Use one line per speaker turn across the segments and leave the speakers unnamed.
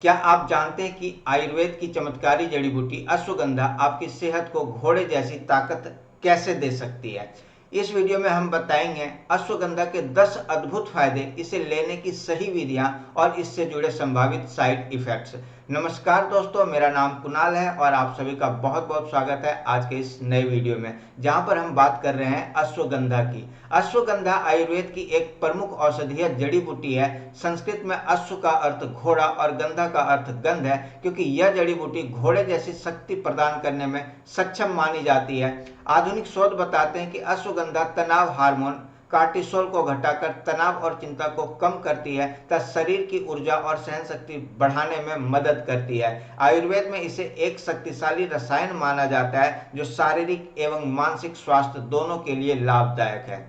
क्या आप जानते हैं कि आयुर्वेद की चमत्कारी जड़ी बूटी अश्वगंधा आपकी सेहत को घोड़े जैसी ताकत कैसे दे सकती है। इस वीडियो में हम बताएंगे अश्वगंधा के 10 अद्भुत फायदे, इसे लेने की सही विधियां और इससे जुड़े संभावित साइड इफेक्ट्स। नमस्कार दोस्तों, मेरा नाम कुणाल है और आप सभी का बहुत बहुत स्वागत है आज के इस नए वीडियो में, जहां पर हम बात कर रहे हैं अश्वगंधा की। अश्वगंधा आयुर्वेद की एक प्रमुख औषधीय जड़ी बूटी है। संस्कृत में अश्व का अर्थ घोड़ा और गंधा का अर्थ गंध है, क्योंकि यह जड़ी बूटी घोड़े जैसी शक्ति प्रदान करने में सक्षम मानी जाती है। आधुनिक शोध बताते हैं कि अश्वगंधा तनाव हार्मोन कार्टिसोल को घटाकर तनाव और चिंता को कम करती है तथा शरीर की ऊर्जा और सहन शक्ति बढ़ाने में मदद करती है। आयुर्वेद में इसे एक शक्तिशाली रसायन माना जाता है जो शारीरिक एवं मानसिक स्वास्थ्य दोनों के लिए लाभदायक है।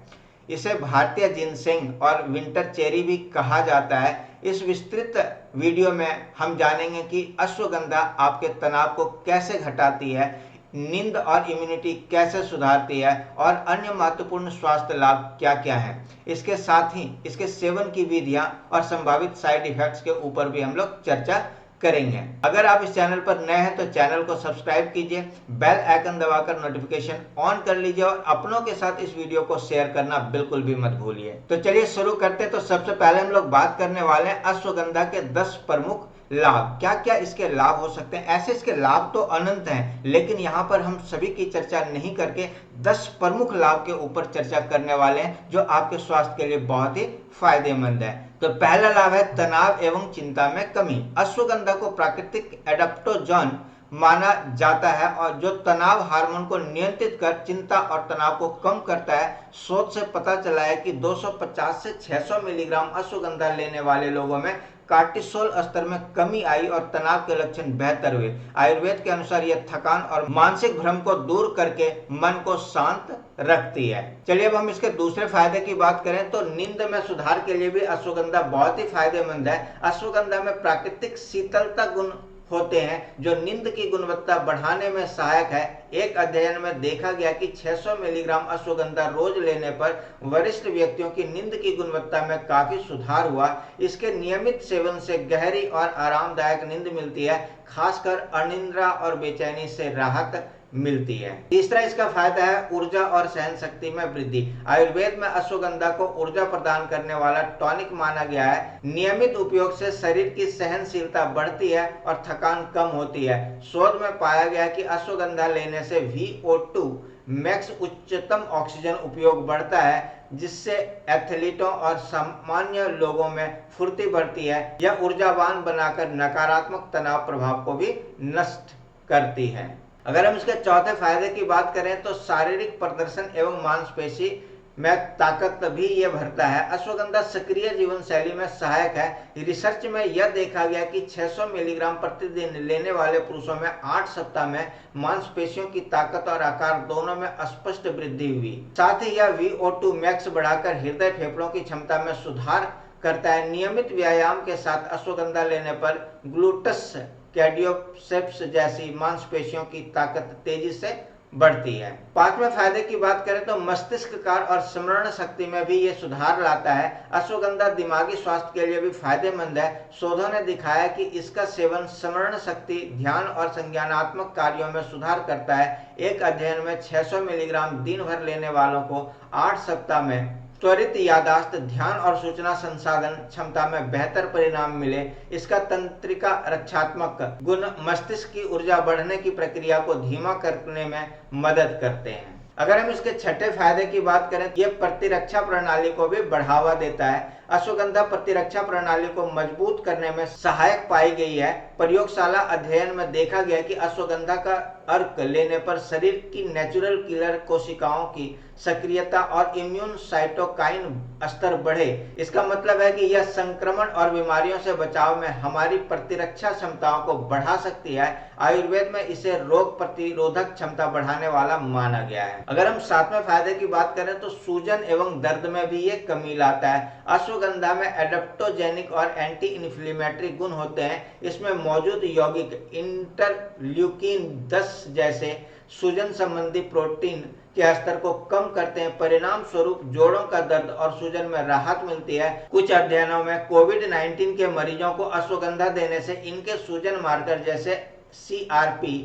इसे भारतीय जिनसेंग और विंटर चेरी भी कहा जाता है। इस विस्तृत वीडियो में हम जानेंगे कि अश्वगंधा आपके तनाव को कैसे घटाती है, नींद और इम्यूनिटी कैसे सुधारती है और अन्य महत्वपूर्ण स्वास्थ्य लाभ क्या क्या हैं। इसके साथ ही इसके सेवन की विधियां और संभावित साइड इफेक्ट्स के ऊपर भी हम लोग चर्चा करेंगे। अगर आप इस चैनल पर नए हैं तो चैनल को सब्सक्राइब कीजिए, बेल आइकन दबाकर नोटिफिकेशन ऑन कर लीजिए और अपनों के साथ इस वीडियो को शेयर करना बिल्कुल भी मत भूलिए। तो चलिए शुरू करते हैं। तो सबसे पहले हम लोग बात करने वाले हैं अश्वगंधा के 10 प्रमुख लाभ। क्या क्या इसके लाभ हो सकते हैं। ऐसे इसके लाभ तो अनंत हैं, लेकिन यहाँ पर हम सभी की चर्चा नहीं करके 10 प्रमुख लाभ के ऊपर चर्चा करने वाले हैं जो आपके स्वास्थ्य के लिए बहुत ही फायदेमंद है। तो पहला लाभ है तनाव एवं चिंता में कमी। अश्वगंधा को प्राकृतिक एडाप्टोजन माना जाता है और जो तनाव हार्मोन को नियंत्रित कर चिंता और तनाव को कम करता है। शोध से पता चला है कि 250 से 600 मिलीग्राम अश्वगंधा लेने वाले लोगों में कार्टिसोल स्तर में कमी आई और तनाव के लक्षण बेहतर हुए। आयुर्वेद के अनुसार यह थकान और मानसिक भ्रम को दूर करके मन को शांत रखती है। चलिए अब हम इसके दूसरे फायदे की बात करें तो नींद में सुधार के लिए भी अश्वगंधा बहुत ही फायदेमंद है। अश्वगंधा में प्राकृतिक शीतलता गुण होते हैं जो नींद की गुणवत्ता बढ़ाने में सहायक है। एक अध्ययन में देखा गया कि 600 मिलीग्राम अश्वगंधा रोज लेने पर वरिष्ठ व्यक्तियों की नींद की गुणवत्ता में काफी सुधार हुआ। इसके नियमित सेवन से गहरी और आरामदायक नींद मिलती है, खासकर अनिद्रा और बेचैनी से राहत मिलती है। तीसरा इसका फायदा है ऊर्जा और सहन शक्ति में वृद्धि। आयुर्वेद में अश्वगंधा को ऊर्जा प्रदान करने वाला टॉनिक माना गया है। नियमित उपयोग से शरीर की सहनशीलता बढ़ती है और थकान कम होती है। शोध में पाया गया कि अश्वगंधा लेने से VO2 मैक्स उच्चतम ऑक्सीजन उपयोग बढ़ता है, जिससे एथलीटों और सामान्य लोगों में फुर्ती बढ़ती है। यह ऊर्जावान बनाकर नकारात्मक तनाव प्रभाव को भी नष्ट करती है। अगर हम इसके चौथे फायदे की बात करें तो शारीरिक प्रदर्शन एवं मांसपेशी में ताकत भी ये भरता है। अश्वगंधा सक्रिय जीवन शैली में सहायक है। रिसर्च में यह देखा गया कि 600 मिलीग्राम प्रतिदिन लेने वाले पुरुषों में 8 सप्ताह में मांसपेशियों की ताकत और आकार दोनों में स्पष्ट वृद्धि हुई। साथ ही यह VO2 मैक्स बढ़ाकर हृदय फेफड़ों की क्षमता में सुधार करता है। नियमित व्यायाम के साथ अश्वगंधा लेने पर ग्लूटस कैडियोसेप्स जैसी मांसपेशियों की ताकत तेजी से बढ़ती है। पांचवें फायदे की बात करें तो मस्तिष्क कार्य और स्मरण शक्ति में भी ये सुधार लाता है। अश्वगंधा दिमागी स्वास्थ्य के लिए भी फायदेमंद है। शोधों ने दिखाया कि इसका सेवन स्मरण शक्ति, ध्यान और संज्ञानात्मक कार्यों में सुधार करता है। एक अध्ययन में 600 मिलीग्राम दिन भर लेने वालों को 8 सप्ताह में त्वरित यादाश्त, ध्यान और सूचना संसाधन क्षमता में बेहतर परिणाम मिले। इसका तंत्रिका रक्षात्मक गुण मस्तिष्क की ऊर्जा बढ़ने की प्रक्रिया को धीमा करने में मदद करते हैं। अगर हम इसके छठे फायदे की बात करें, यह प्रतिरक्षा प्रणाली को भी बढ़ावा देता है। अश्वगंधा प्रतिरक्षा प्रणाली को मजबूत करने में सहायक पाई गई है। प्रयोगशाला अध्ययन में देखा गया कि अश्वगंधा का अर्क लेने पर शरीर की नेचुरल किलर कोशिकाओं की सक्रियता और इम्यून साइटोकाइन स्तर बढ़े। इसका मतलब है कि यह संक्रमण और बीमारियों से बचाव में हमारी प्रतिरक्षा क्षमताओं को बढ़ा सकती है। आयुर्वेद में इसे रोग प्रतिरोधक क्षमता बढ़ाने वाला माना गया है। अगर हम सातवें फायदे की बात करें तो सूजन एवं दर्द में भी ये कमी लाता है। अश्वगंधा में एडाप्टोजेनिक और एंटी इन्फ्लेमेटरी गुण होते हैं। इसमें मौजूद यौगिक इंटरल्यूकिन 10 जैसे सूजन संबंधी प्रोटीन के स्तर को कम करते हैं। परिणाम स्वरूप जोड़ों का दर्द और सूजन में राहत मिलती है। कुछ अध्ययनों में कोविड-19 के मरीजों को अश्वगंधा देने से इनके सूजन मार्कर जैसे CRP,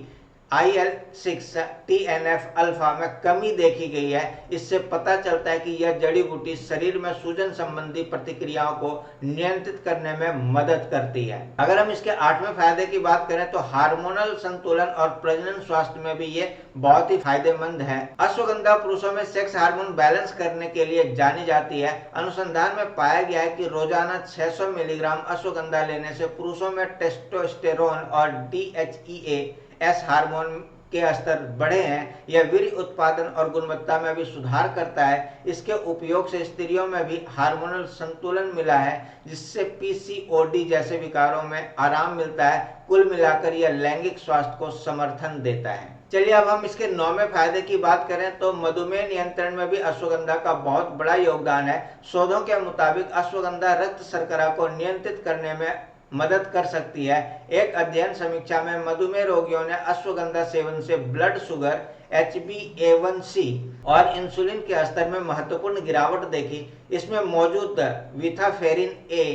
IL-6, TNF अल्फा में कमी देखी गई है। इससे पता चलता है कि यह जड़ी बूटी शरीर में सूजन संबंधी प्रतिक्रियाओं को नियंत्रित करने में मदद करती है। अगर हम इसके 8वें फायदे की बात करें तो हार्मोनल संतुलन और प्रजनन स्वास्थ्य में भी ये बहुत ही फायदेमंद है। अश्वगंधा पुरुषों में सेक्स हार्मोन बैलेंस करने के लिए जानी जाती है। अनुसंधान में पाया गया है कि रोजाना 600 मिलीग्राम अश्वगंधा लेने से पुरुषों में टेस्टोस्टेरोन और DHEA हार्मोन के स्तर बढ़े हैं। यह वीर्य उत्पादन और गुणवत्ता में भी सुधार करता है। इसके उपयोग से स्त्रियों में भी हार्मोनल संतुलन मिला है, जिससे PCOD जैसे विकारों में आराम मिलता है। कुल मिलाकर यह लैंगिक स्वास्थ्य को समर्थन देता है। चलिए अब हम इसके 9वें फायदे की बात करें तो मधुमेह नियंत्रण में भी अश्वगंधा का बहुत बड़ा योगदान है। शोधों के मुताबिक अश्वगंधा रक्त शर्करा को नियंत्रित करने में मदद कर सकती है। एक अध्ययन समीक्षा में मधुमेह रोगियों ने अश्वगंधा सेवन से ब्लड शुगर, HbA1c और इंसुलिन के स्तर में महत्वपूर्ण गिरावट देखी। इसमें मौजूद विथाफेरिन A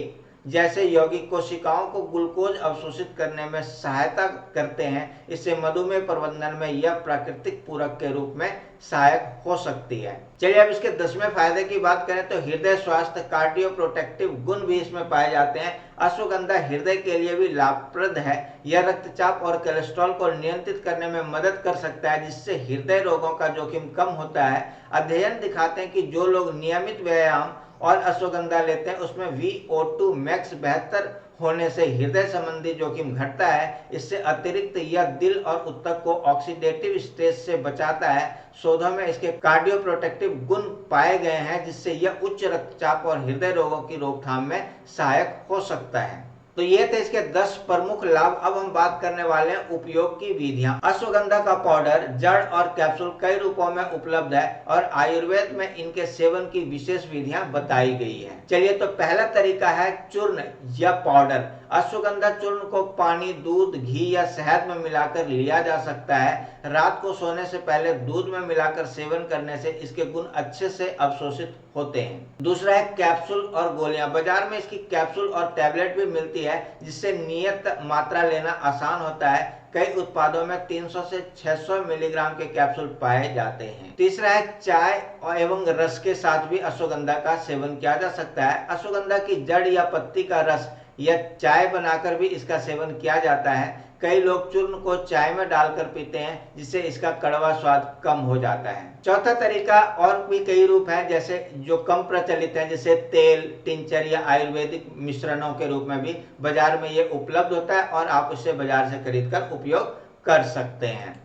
जैसे यौगिक कोशिकाओं को ग्लूकोज अवशोषित करने में सहायता करते हैं। इससे मधुमेह प्रबंधन में यह प्राकृतिक पूरक के रूप में सहायक हो सकती है। चलिए अब इसके 10वें फायदे की बात करें तो हृदय स्वास्थ्य, कार्डियो प्रोटेक्टिव गुण भी इसमें पाए जाते हैं। अश्वगंधा हृदय के लिए भी लाभप्रद है। यह रक्तचाप और कोलेस्ट्रॉल को नियंत्रित करने में मदद कर सकता है, जिससे हृदय रोगों का जोखिम कम होता है। अध्ययन दिखाते हैं कि जो लोग नियमित व्यायाम और अश्वगंधा लेते हैं उसमें VO2 मैक्स बेहतर होने से हृदय संबंधी जोखिम घटता है। इससे अतिरिक्त यह दिल और ऊतक को ऑक्सीडेटिव स्ट्रेस से बचाता है। शोधों में इसके कार्डियो प्रोटेक्टिव गुण पाए गए हैं, जिससे यह उच्च रक्तचाप और हृदय रोगों की रोकथाम में सहायक हो सकता है। तो ये थे इसके 10 प्रमुख लाभ। अब हम बात करने वाले हैं उपयोग की विधियां। अश्वगंधा का पाउडर, जड़ और कैप्सूल कई रूपों में उपलब्ध है और आयुर्वेद में इनके सेवन की विशेष विधियां बताई गई है। चलिए तो पहला तरीका है चूर्ण या पाउडर। अश्वगंधा चूर्ण को पानी, दूध, घी या शहद में मिलाकर लिया जा सकता है। रात को सोने से पहले दूध में मिलाकर सेवन करने से इसके गुण अच्छे से अवशोषित होते हैं। दूसरा है कैप्सूल और गोलियां। बाजार में इसकी कैप्सूल और टैबलेट भी मिलती है, जिससे नियत मात्रा लेना आसान होता है। कई उत्पादों में 300 से 600 मिलीग्राम के कैप्सूल पाए जाते हैं। तीसरा है चाय एवं रस के साथ भी अश्वगंधा का सेवन किया जा सकता है। अश्वगंधा की जड़ या पत्ती का रस या चाय बनाकर भी इसका सेवन किया जाता है। कई लोग चूर्ण को चाय में डालकर पीते हैं, जिससे इसका कड़वा स्वाद कम हो जाता है। चौथा तरीका और भी कई रूप हैं, जैसे जो कम प्रचलित हैं, जैसे तेल, टिंचर या आयुर्वेदिक मिश्रणों के रूप में भी बाजार में ये उपलब्ध होता है और आप उसे बाजार से खरीदकर उपयोग कर सकते हैं।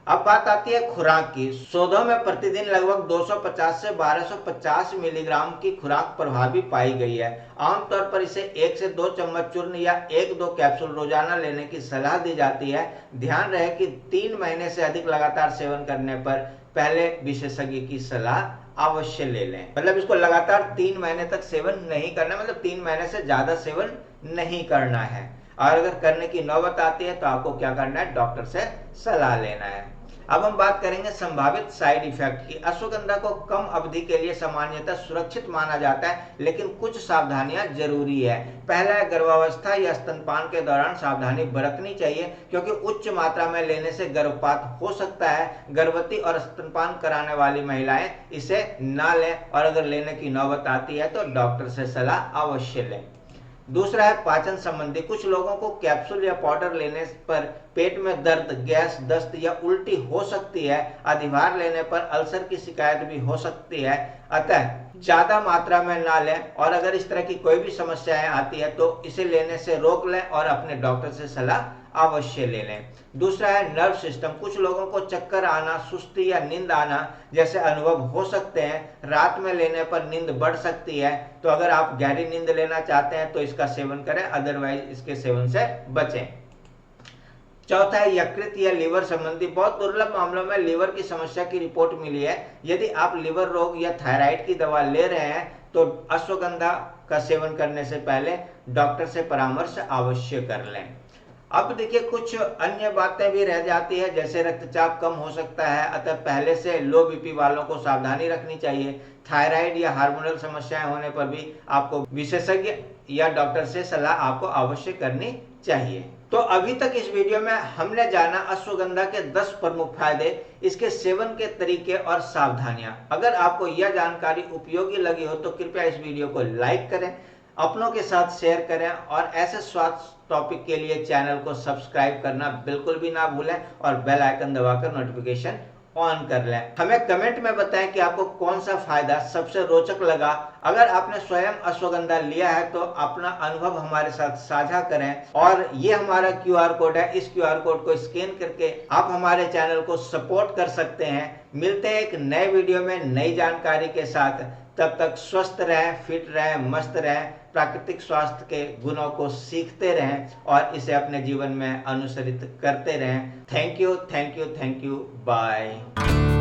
अब बात आती है खुराक की। शोधों में प्रतिदिन लगभग 250 से 1250 मिलीग्राम की खुराक प्रभावी पाई गई है। आमतौर पर इसे 1 से 2 चम्मच चूर्ण या 1-2 कैप्सूल रोजाना लेने की सलाह दी जाती है। ध्यान रहे कि 3 महीने से अधिक लगातार सेवन करने पर पहले विशेषज्ञ की सलाह अवश्य ले लें। मतलब इसको लगातार 3 महीने तक सेवन नहीं करना, मतलब 3 महीने से ज्यादा सेवन नहीं करना है। और अगर करने की नौबत आती है तो आपको क्या करना है, डॉक्टर से सलाह लेना है। अब हम बात करेंगे संभावित साइड इफेक्ट की। अश्वगंधा को कम अवधि के लिए सामान्यतः सुरक्षित माना जाता है, लेकिन कुछ सावधानियां जरूरी है। पहला है गर्भावस्था या स्तनपान के दौरान सावधानी बरतनी चाहिए, क्योंकि उच्च मात्रा में लेने से गर्भपात हो सकता है। गर्भवती और स्तनपान कराने वाली महिलाएं इसे ना लें और अगर लेने की नौबत आती है तो डॉक्टर से सलाह अवश्य लें। दूसरा है पाचन संबंधी। कुछ लोगों को कैप्सूल या पाउडर लेने पर पेट में दर्द, गैस, दस्त या उल्टी हो सकती है। अधिभार लेने पर अल्सर की शिकायत भी हो सकती है। अतः ज्यादा मात्रा में ना लें और अगर इस तरह की कोई भी समस्याएं आती है तो इसे लेने से रोक लें और अपने डॉक्टर से सलाह अवश्य ले लें। दूसरा है नर्व सिस्टम। कुछ लोगों को चक्कर आना, सुस्ती या नींद आना जैसे अनुभव हो सकते हैं। रात में लेने पर नींद बढ़ सकती है, तो अगर आप गहरी नींद लेना चाहते हैं तो इसका सेवन करें, अदरवाइज इसके सेवन से बचें। चौथा है यकृत या लीवर संबंधी। बहुत दुर्लभ मामलों में लीवर की समस्या की रिपोर्ट मिली है। यदि आप लीवर रोग या थायराइड की दवा ले रहे हैं तो अश्वगंधा का सेवन करने से पहले डॉक्टर से परामर्श अवश्य कर लें। अब देखिए कुछ अन्य बातें भी रह जाती है, जैसे रक्तचाप कम हो सकता है, अतः पहले से लो बीपी वालों को सावधानी रखनी चाहिए। थायराइड या हार्मोनल समस्याएं होने पर भी आपको विशेषज्ञ या डॉक्टर से सलाह आपको अवश्य करनी चाहिए। तो अभी तक इस वीडियो में हमने जाना अश्वगंधा के 10 प्रमुख फायदे, इसके सेवन के तरीके और सावधानियां। अगर आपको यह जानकारी उपयोगी लगी हो तो कृपया इस वीडियो को लाइक करें, अपनों के साथ शेयर करें और ऐसे स्वास्थ्य टॉपिक के लिए चैनल को सब्सक्राइब करना बिल्कुल भी ना भूलें और बेल आइकन दबाकर नोटिफिकेशन ऑन कर लें। हमें कमेंट में बताएं कि आपको कौन सा फायदा सबसे रोचक लगा। अगर आपने स्वयं अश्वगंधा लिया है तो अपना अनुभव हमारे साथ साझा करें। और ये हमारा QR कोड है, इस QR कोड को स्कैन करके आप हमारे चैनल को सपोर्ट कर सकते हैं। मिलते हैं एक नए वीडियो में नई जानकारी के साथ। तब तक स्वस्थ रहें, फिट रहें, मस्त रहें, प्राकृतिक स्वास्थ्य के गुणों को सीखते रहें और इसे अपने जीवन में अनुसरित करते रहें। Thank you, thank you, thank you, bye.